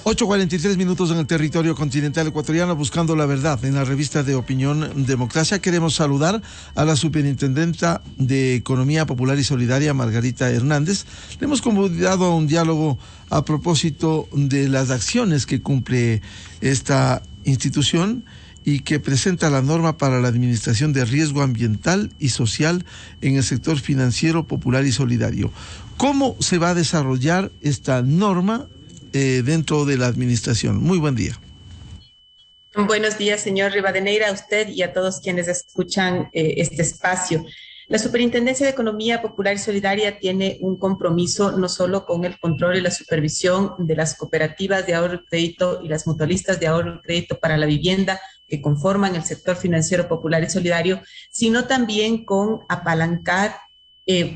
8:43 en el territorio continental ecuatoriano, buscando la verdad en la revista de opinión Democracia. Queremos saludar a la superintendenta de Economía Popular y Solidaria, Margarita Hernández. Le hemos convidado a un diálogo a propósito de las acciones que cumple esta institución y que presenta la norma para la administración de riesgo ambiental y social en el sector financiero, popular y solidario. ¿Cómo se va a desarrollar esta norma dentro de la administración? Muy buen día. Buenos días, señor Rivadeneira, a usted y a todos quienes escuchan este espacio. La Superintendencia de Economía Popular y Solidaria tiene un compromiso no solo con el control y la supervisión de las cooperativas de ahorro y crédito y las mutualistas de ahorro y crédito para la vivienda que conforman el sector financiero popular y solidario, sino también con apalancar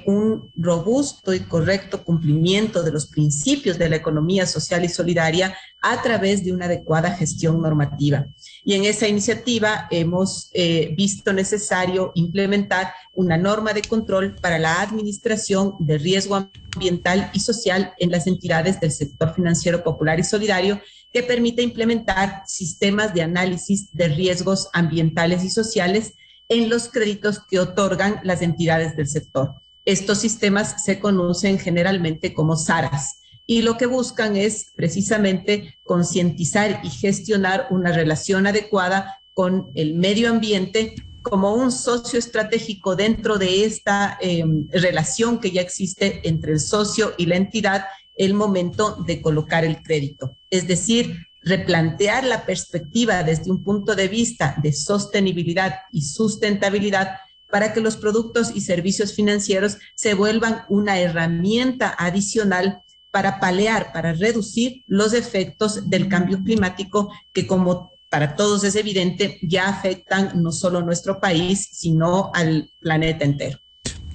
un robusto y correcto cumplimiento de los principios de la economía social y solidaria a través de una adecuada gestión normativa. Y en esa iniciativa hemos visto necesario implementar una norma de control para la administración de riesgo ambiental y social en las entidades del sector financiero popular y solidario, que permite implementar sistemas de análisis de riesgos ambientales y sociales en los créditos que otorgan las entidades del sector. Estos sistemas se conocen generalmente como SARAs y lo que buscan es precisamente concientizar y gestionar una relación adecuada con el medio ambiente como un socio estratégico dentro de esta relación que ya existe entre el socio y la entidad el momento de colocar el crédito. Es decir, replantear la perspectiva desde un punto de vista de sostenibilidad y sustentabilidad para que los productos y servicios financieros se vuelvan una herramienta adicional para paliar, para reducir los efectos del cambio climático que, como para todos es evidente, ya afectan no solo a nuestro país, sino al planeta entero.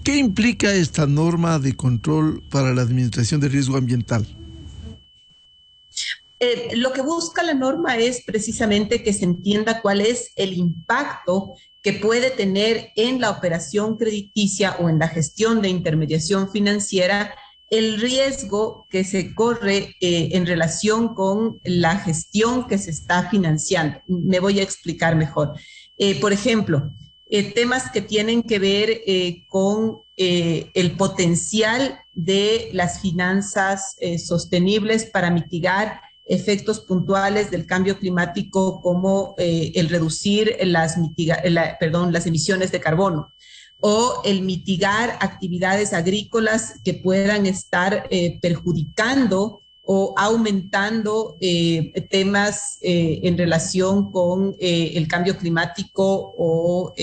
¿Qué implica esta norma de control para la administración de riesgo ambiental? Lo que busca la norma es precisamente que se entienda cuál es el impacto que puede tener en la operación crediticia o en la gestión de intermediación financiera el riesgo que se corre en relación con la gestión que se está financiando. Me voy a explicar mejor. Por ejemplo, temas que tienen que ver con el potencial de las finanzas sostenibles para mitigar efectos puntuales del cambio climático, como el reducir las emisiones de carbono, o el mitigar actividades agrícolas que puedan estar perjudicando o aumentando temas en relación con el cambio climático o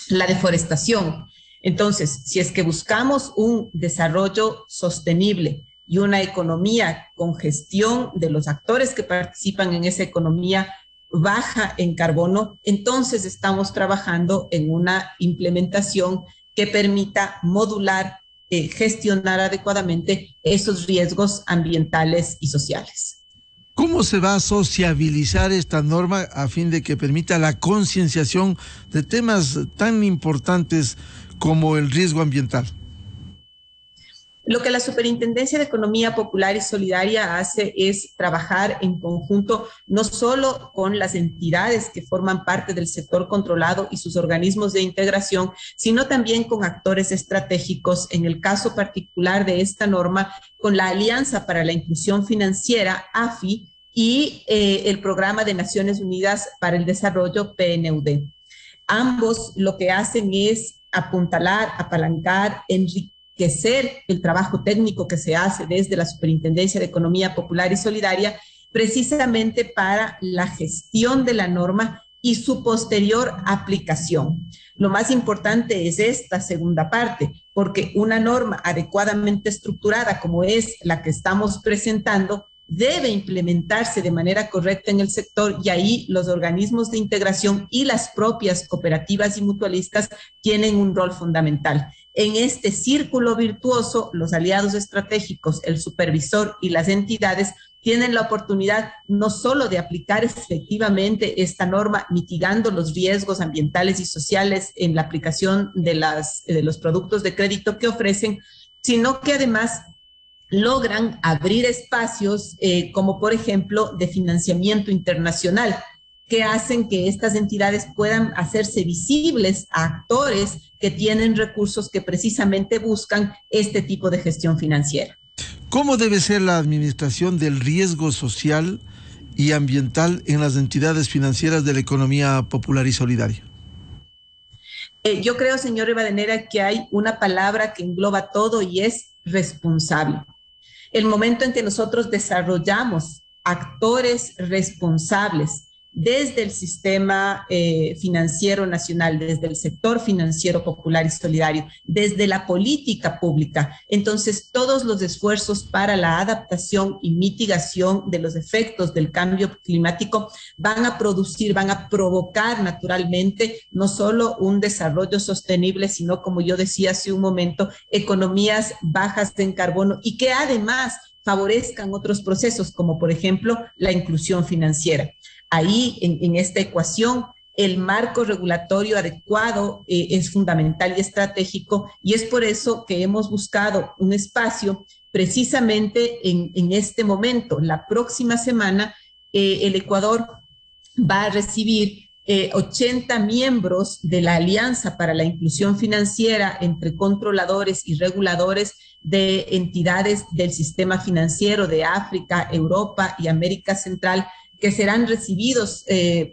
la deforestación. Entonces, si es que buscamos un desarrollo sostenible y una economía con gestión de los actores que participan en esa economía baja en carbono, entonces estamos trabajando en una implementación que permita modular, gestionar adecuadamente esos riesgos ambientales y sociales. ¿Cómo se va a sociabilizar esta norma a fin de que permita la concienciación de temas tan importantes como el riesgo ambiental? Lo que la Superintendencia de Economía Popular y Solidaria hace es trabajar en conjunto no solo con las entidades que forman parte del sector controlado y sus organismos de integración, sino también con actores estratégicos, en el caso particular de esta norma, con la Alianza para la Inclusión Financiera, AFI, y el Programa de Naciones Unidas para el Desarrollo, PNUD. Ambos lo que hacen es apuntalar, apalancar, enriquecer el trabajo técnico que se hace desde la Superintendencia de Economía Popular y Solidaria, precisamente para la gestión de la norma y su posterior aplicación. Lo más importante es esta segunda parte, porque una norma adecuadamente estructurada como es la que estamos presentando debe implementarse de manera correcta en el sector, y ahí los organismos de integración y las propias cooperativas y mutualistas tienen un rol fundamental. En este círculo virtuoso, los aliados estratégicos, el supervisor y las entidades tienen la oportunidad no solo de aplicar efectivamente esta norma, mitigando los riesgos ambientales y sociales en la aplicación de los productos de crédito que ofrecen, sino que además logran abrir espacios como por ejemplo de financiamiento internacional, que hacen que estas entidades puedan hacerse visibles a actores que tienen recursos que precisamente buscan este tipo de gestión financiera. ¿Cómo debe ser la administración del riesgo social y ambiental en las entidades financieras de la economía popular y solidaria? Yo creo, señor Rivadeneira, que hay una palabra que engloba todo y es responsable. El momento en que nosotros desarrollamos actores responsables desde el sistema financiero nacional, desde el sector financiero popular y solidario, desde la política pública, entonces todos los esfuerzos para la adaptación y mitigación de los efectos del cambio climático van a producir, van a provocar naturalmente no solo un desarrollo sostenible, sino, como yo decía hace un momento, economías bajas en carbono y que además favorezcan otros procesos, como por ejemplo la inclusión financiera. Ahí, en esta ecuación, el marco regulatorio adecuado es fundamental y estratégico, y es por eso que hemos buscado un espacio precisamente en este momento. La próxima semana, el Ecuador va a recibir 80 miembros de la Alianza para la Inclusión Financiera entre controladores y reguladores de entidades del sistema financiero de África, Europa y América Central, que serán recibidos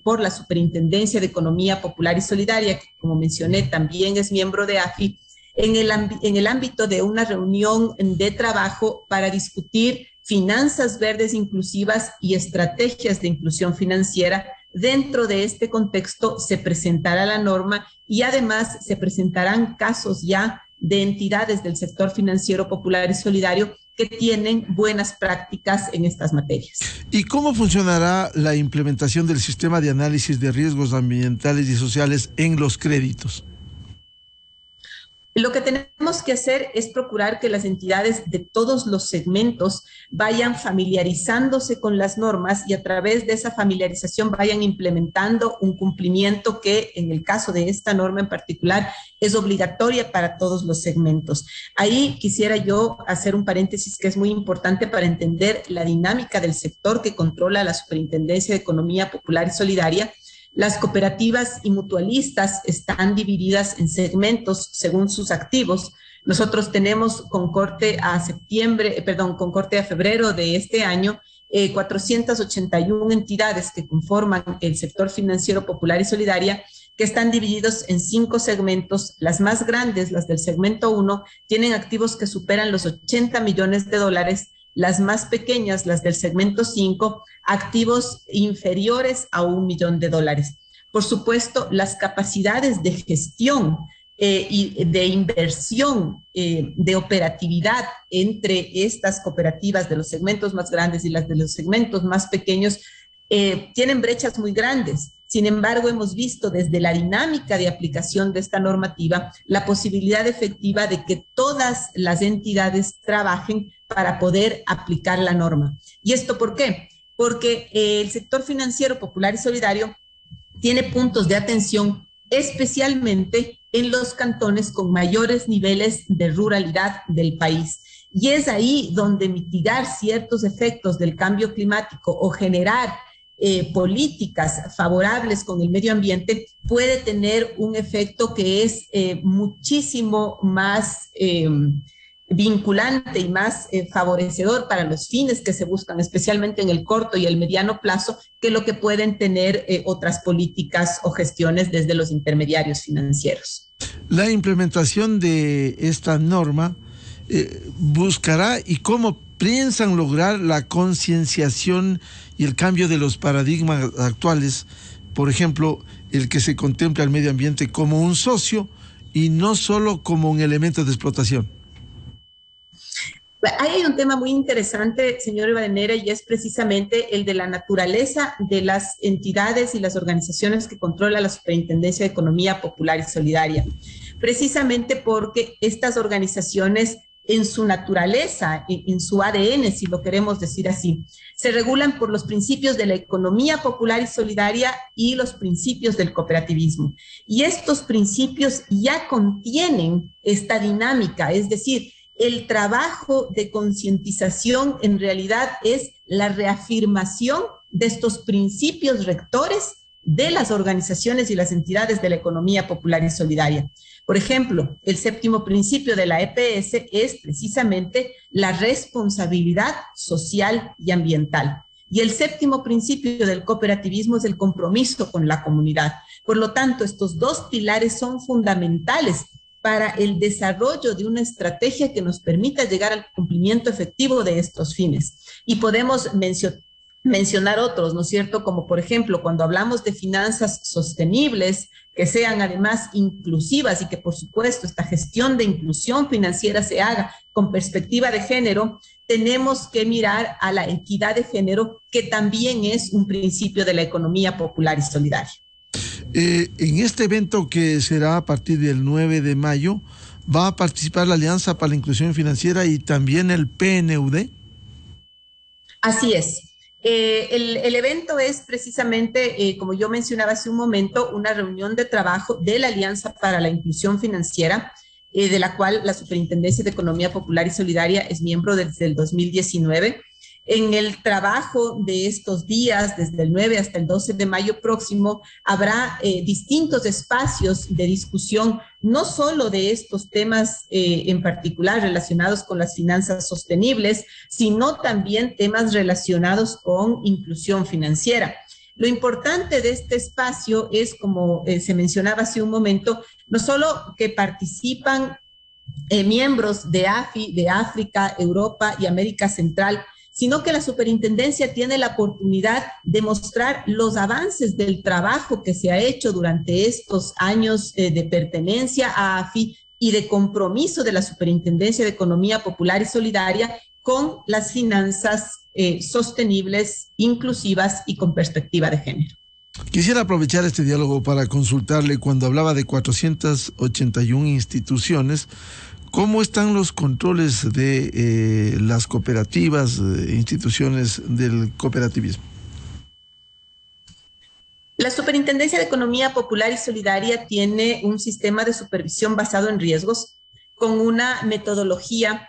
por la Superintendencia de Economía Popular y Solidaria, que como mencioné también es miembro de AFI, en el ámbito de una reunión de trabajo para discutir finanzas verdes inclusivas y estrategias de inclusión financiera. Dentro de este contexto se presentará la norma y además se presentarán casos ya de entidades del sector financiero popular y solidario que tienen buenas prácticas en estas materias. ¿Y cómo funcionará la implementación del sistema de análisis de riesgos ambientales y sociales en los créditos? Lo que tenemos que hacer es procurar que las entidades de todos los segmentos vayan familiarizándose con las normas y a través de esa familiarización vayan implementando un cumplimiento que en el caso de esta norma en particular es obligatoria para todos los segmentos. Ahí quisiera yo hacer un paréntesis que es muy importante para entender la dinámica del sector que controla la Superintendencia de Economía Popular y Solidaria. Las cooperativas y mutualistas están divididas en segmentos según sus activos. Nosotros tenemos con corte a febrero de este año 481 entidades que conforman el sector financiero popular y solidaria, que están divididos en 5 segmentos. Las más grandes, las del segmento 1, tienen activos que superan los 80 millones de dólares. Las más pequeñas, las del segmento 5, activos inferiores a $1 millón. Por supuesto, las capacidades de gestión y de inversión, de operatividad entre estas cooperativas de los segmentos más grandes y las de los segmentos más pequeños tienen brechas muy grandes. Sin embargo, hemos visto desde la dinámica de aplicación de esta normativa la posibilidad efectiva de que todas las entidades trabajen para poder aplicar la norma. ¿Y esto por qué? Porque el sector financiero popular y solidario tiene puntos de atención especialmente en los cantones con mayores niveles de ruralidad del país. Y es ahí donde mitigar ciertos efectos del cambio climático o generar políticas favorables con el medio ambiente puede tener un efecto que es muchísimo más vinculante y más favorecedor para los fines que se buscan, especialmente en el corto y el mediano plazo, que lo que pueden tener otras políticas o gestiones desde los intermediarios financieros. La implementación de esta norma buscará y cómo piensan lograr la concienciación y el cambio de los paradigmas actuales, por ejemplo, el que se contempla al medio ambiente como un socio y no solo como un elemento de explotación. Ahí hay un tema muy interesante, señor Rivadeneira, y es precisamente el de la naturaleza de las entidades y las organizaciones que controla la Superintendencia de Economía Popular y Solidaria. Precisamente porque estas organizaciones, en su naturaleza, en su ADN, si lo queremos decir así, se regulan por los principios de la economía popular y solidaria y los principios del cooperativismo. Y estos principios ya contienen esta dinámica, es decir, el trabajo de concientización en realidad es la reafirmación de estos principios rectores de las organizaciones y las entidades de la economía popular y solidaria. Por ejemplo, el séptimo principio de la EPS es precisamente la responsabilidad social y ambiental. Y el séptimo principio del cooperativismo es el compromiso con la comunidad. Por lo tanto, estos dos pilares son fundamentales para el desarrollo de una estrategia que nos permita llegar al cumplimiento efectivo de estos fines. Y podemos mencionar otros, ¿no es cierto? Como por ejemplo, cuando hablamos de finanzas sostenibles, que sean además inclusivas y que por supuesto esta gestión de inclusión financiera se haga con perspectiva de género, tenemos que mirar a la equidad de género, que también es un principio de la economía popular y solidaria. En este evento que será a partir del 9 de mayo, ¿va a participar la Alianza para la Inclusión Financiera y también el PNUD? Así es. El evento es precisamente, como yo mencionaba hace un momento, una reunión de trabajo de la Alianza para la Inclusión Financiera, de la cual la Superintendencia de Economía Popular y Solidaria es miembro desde el 2019. En el trabajo de estos días, desde el 9 hasta el 12 de mayo próximo, habrá distintos espacios de discusión, no solo de estos temas en particular relacionados con las finanzas sostenibles, sino también temas relacionados con inclusión financiera. Lo importante de este espacio es, como se mencionaba hace un momento, no solo que participan miembros de AFI, de África, Europa y América Central, sino que la superintendencia tiene la oportunidad de mostrar los avances del trabajo que se ha hecho durante estos años de pertenencia a AFI y de compromiso de la Superintendencia de Economía Popular y Solidaria con las finanzas sostenibles, inclusivas y con perspectiva de género. Quisiera aprovechar este diálogo para consultarle, cuando hablaba de 481 instituciones, ¿cómo están los controles de las cooperativas, instituciones del cooperativismo? La Superintendencia de Economía Popular y Solidaria tiene un sistema de supervisión basado en riesgos con una metodología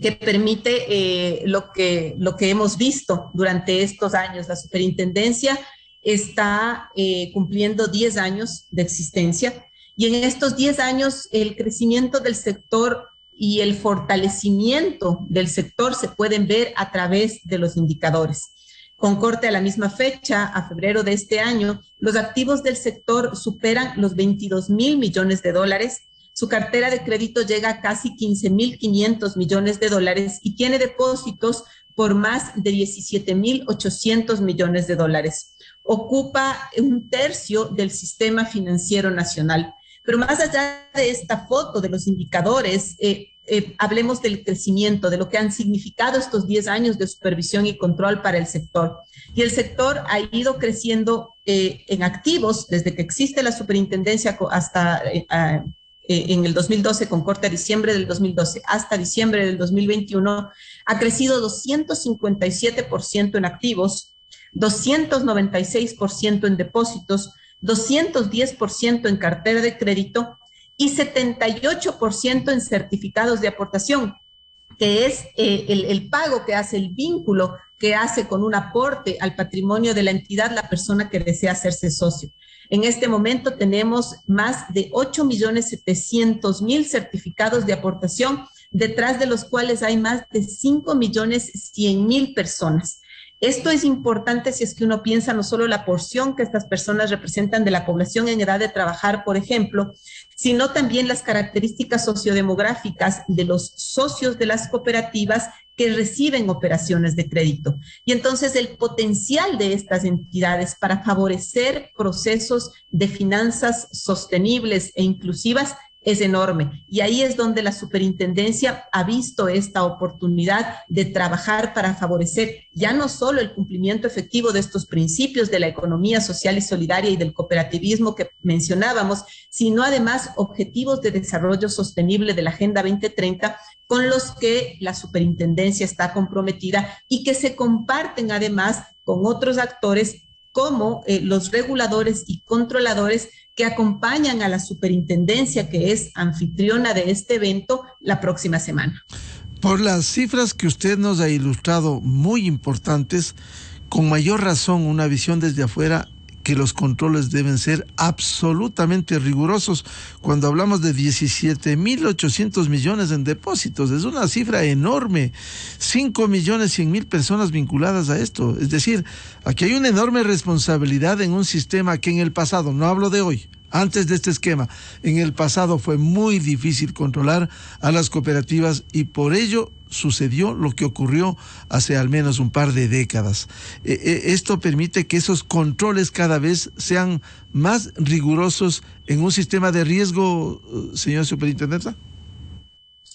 que permite lo que hemos visto durante estos años. La Superintendencia está cumpliendo 10 años de existencia. Y en estos 10 años, el crecimiento del sector y el fortalecimiento del sector se pueden ver a través de los indicadores. Con corte a la misma fecha, a febrero de este año, los activos del sector superan los 22.000 millones de dólares. Su cartera de crédito llega a casi 15.500 millones de dólares y tiene depósitos por más de 17.800 millones de dólares. Ocupa un tercio del sistema financiero nacional. Pero más allá de esta foto de los indicadores, hablemos del crecimiento, de lo que han significado estos 10 años de supervisión y control para el sector. Y el sector ha ido creciendo en activos desde que existe la superintendencia hasta en el 2012, con corte a diciembre del 2012 hasta diciembre del 2021, ha crecido 257% en activos, 296% en depósitos, 210% en cartera de crédito y 78% en certificados de aportación, que es el pago que hace, el vínculo que hace con un aporte al patrimonio de la entidad la persona que desea hacerse socio. En este momento tenemos más de 8.700.000 certificados de aportación, detrás de los cuales hay más de 5.100.000 personas. Esto es importante si es que uno piensa no solo la porción que estas personas representan de la población en edad de trabajar, por ejemplo, sino también las características sociodemográficas de los socios de las cooperativas que reciben operaciones de crédito. Y entonces el potencial de estas entidades para favorecer procesos de finanzas sostenibles e inclusivas es enorme. Y ahí es donde la superintendencia ha visto esta oportunidad de trabajar para favorecer ya no solo el cumplimiento efectivo de estos principios de la economía social y solidaria y del cooperativismo que mencionábamos, sino además objetivos de desarrollo sostenible de la Agenda 2030 con los que la superintendencia está comprometida y que se comparten además con otros actores como los reguladores y controladores que acompañan a la superintendencia, que es anfitriona de este evento, la próxima semana. Por las cifras que usted nos ha ilustrado, muy importantes, con mayor razón una visión desde afuera que los controles deben ser absolutamente rigurosos. Cuando hablamos de 17.800 millones en depósitos, es una cifra enorme. 5.100.000 personas vinculadas a esto. Es decir, aquí hay una enorme responsabilidad en un sistema que en el pasado, no hablo de hoy, antes de este esquema, en el pasado fue muy difícil controlar a las cooperativas y por ello sucedió lo que ocurrió hace al menos un par de décadas. Esto permite que esos controles cada vez sean más rigurosos en un sistema de riesgo, señor superintendente.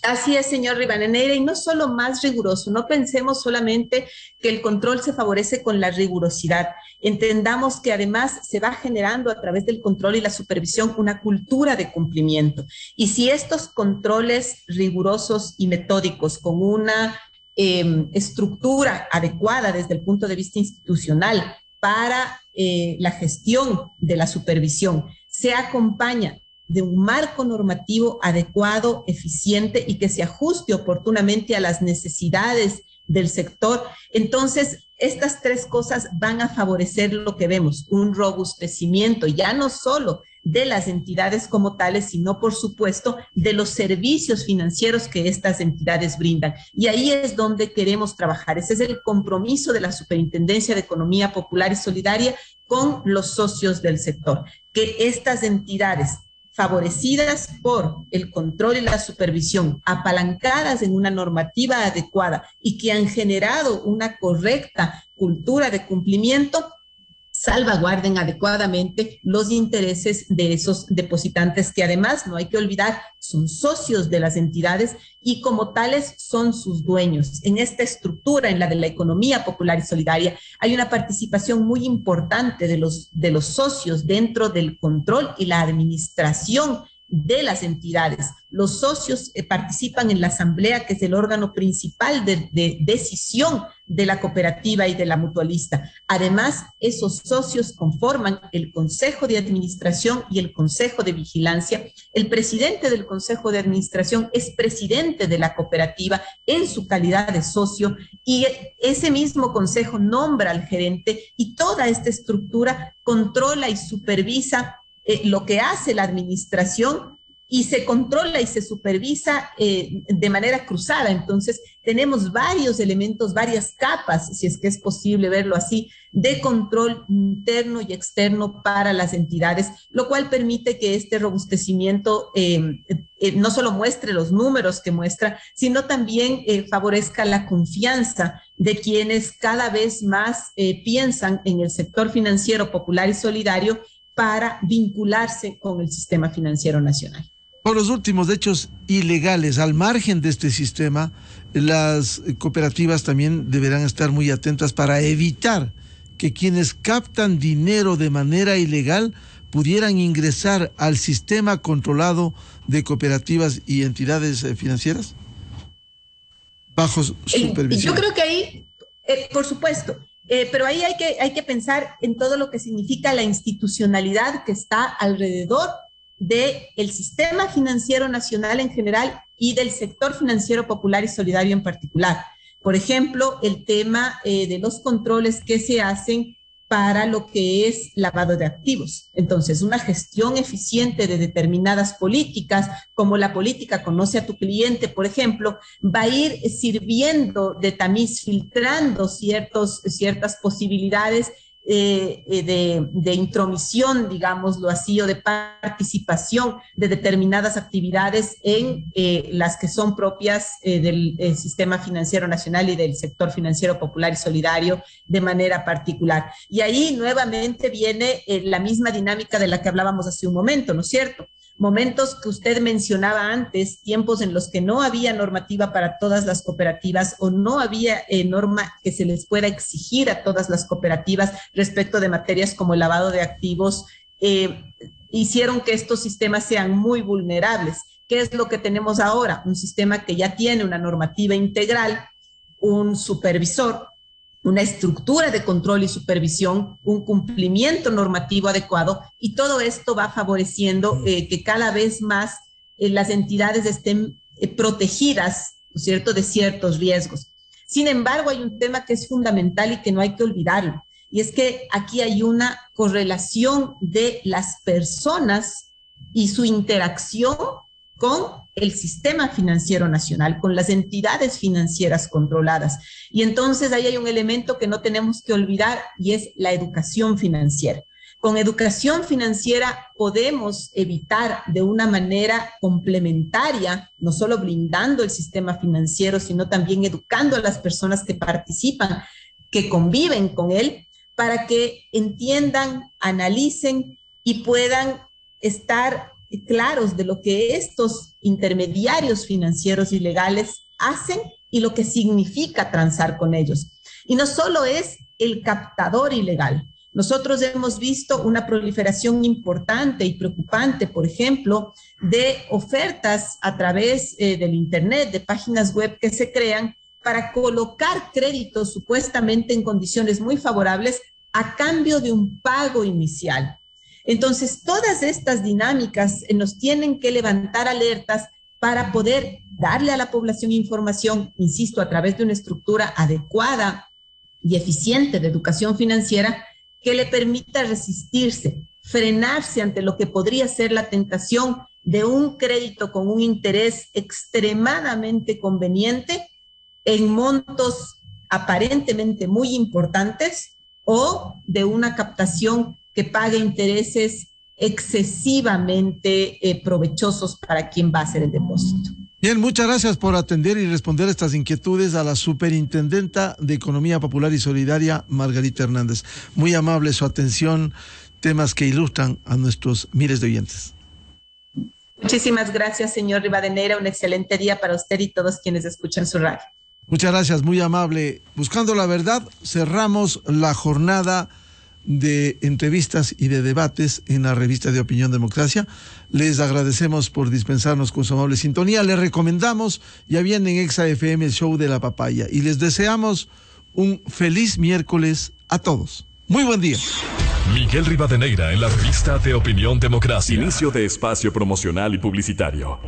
Así es, señor Rivadeneira, y no solo más riguroso, no pensemos solamente que el control se favorece con la rigurosidad, entendamos que además se va generando a través del control y la supervisión una cultura de cumplimiento. Y si estos controles rigurosos y metódicos con una estructura adecuada desde el punto de vista institucional para la gestión de la supervisión se acompaña de un marco normativo adecuado, eficiente y que se ajuste oportunamente a las necesidades del sector, entonces estas tres cosas van a favorecer lo que vemos, un robustecimiento ya no solo de las entidades como tales, sino por supuesto de los servicios financieros que estas entidades brindan. Y ahí es donde queremos trabajar. Ese es el compromiso de la Superintendencia de Economía Popular y Solidaria con los socios del sector, que estas entidades favorecidas por el control y la supervisión, apalancadas en una normativa adecuada y que han generado una correcta cultura de cumplimiento, salvaguarden adecuadamente los intereses de esos depositantes que además, no hay que olvidar, son socios de las entidades y como tales son sus dueños. En esta estructura, en la de la economía popular y solidaria, hay una participación muy importante de los socios dentro del control y la administración de las entidades. Los socios participan en la asamblea, que es el órgano principal de decisión de la cooperativa y de la mutualista. Además, esos socios conforman el consejo de administración y el consejo de vigilancia. El presidente del consejo de administración es presidente de la cooperativa en su calidad de socio y ese mismo consejo nombra al gerente y toda esta estructura controla y supervisa lo que hace la administración y se controla y se supervisa de manera cruzada. Entonces, tenemos varios elementos, varias capas, si es que es posible verlo así, de control interno y externo para las entidades, lo cual permite que este robustecimiento no solo muestre los números que muestra, sino también favorezca la confianza de quienes cada vez más piensan en el sector financiero popular y solidario para vincularse con el sistema financiero nacional. Por los últimos hechos ilegales, al margen de este sistema, las cooperativas también deberán estar muy atentas para evitar que quienes captan dinero de manera ilegal pudieran ingresar al sistema controlado de cooperativas y entidades financieras bajo supervisión. Yo creo que ahí, por supuesto, pero ahí hay que pensar en todo lo que significa la institucionalidad que está alrededor del sistema financiero nacional en general y del sector financiero popular y solidario en particular. Por ejemplo, el tema de los controles que se hacen para lo que es lavado de activos. Entonces, una gestión eficiente de determinadas políticas, como la política Conoce a tu cliente, por ejemplo, va a ir sirviendo de tamiz, filtrando ciertas posibilidades de intromisión, digámoslo así, o de participación de determinadas actividades en las que son propias del sistema financiero nacional y del sector financiero popular y solidario de manera particular. Y ahí nuevamente viene la misma dinámica de la que hablábamos hace un momento, ¿no es cierto? Momentos que usted mencionaba antes, tiempos en los que no había normativa para todas las cooperativas o no había norma que se les pueda exigir a todas las cooperativas respecto de materias como el lavado de activos, hicieron que estos sistemas sean muy vulnerables. ¿Qué es lo que tenemos ahora? Un sistema que ya tiene una normativa integral, un supervisor, una estructura de control y supervisión, un cumplimiento normativo adecuado, y todo esto va favoreciendo que cada vez más las entidades estén protegidas, ¿no es cierto?, de ciertos riesgos. Sin embargo, hay un tema que es fundamental y que no hay que olvidarlo, y es que aquí hay una correlación de las personas y su interacción con el sistema financiero nacional, con las entidades financieras controladas. Y entonces ahí hay un elemento que no tenemos que olvidar, y es la educación financiera. Con educación financiera podemos evitar de una manera complementaria, no solo blindando el sistema financiero, sino también educando a las personas que participan, que conviven con él, para que entiendan, analicen y puedan estar claros de lo que estos intermediarios financieros ilegales hacen y lo que significa transar con ellos. Y no solo es el captador ilegal. Nosotros hemos visto una proliferación importante y preocupante, por ejemplo, de ofertas a través del Internet, de páginas web que se crean para colocar créditos supuestamente en condiciones muy favorables a cambio de un pago inicial. Entonces, todas estas dinámicas nos tienen que levantar alertas para poder darle a la población información, insisto, a través de una estructura adecuada y eficiente de educación financiera que le permita resistirse, frenarse ante lo que podría ser la tentación de un crédito con un interés extremadamente conveniente en montos aparentemente muy importantes, o de una captación que pague intereses excesivamente provechosos para quien va a hacer el depósito. Bien, muchas gracias por atender y responder estas inquietudes a la Superintendenta de Economía Popular y Solidaria, Margarita Hernández. Muy amable su atención, temas que ilustran a nuestros miles de oyentes. Muchísimas gracias, señor Rivadeneira. Un excelente día para usted y todos quienes escuchan su radio. Muchas gracias, muy amable. Buscando la verdad, cerramos la jornada de entrevistas y de debates en la revista de Opinión Democracia. Les agradecemos por dispensarnos con su amable sintonía. Les recomendamos, ya viene en Exa FM el show de la papaya, y les deseamos un feliz miércoles a todos. Muy buen día. Miguel Rivadeneira en la revista de Opinión Democracia. Inicio de espacio promocional y publicitario.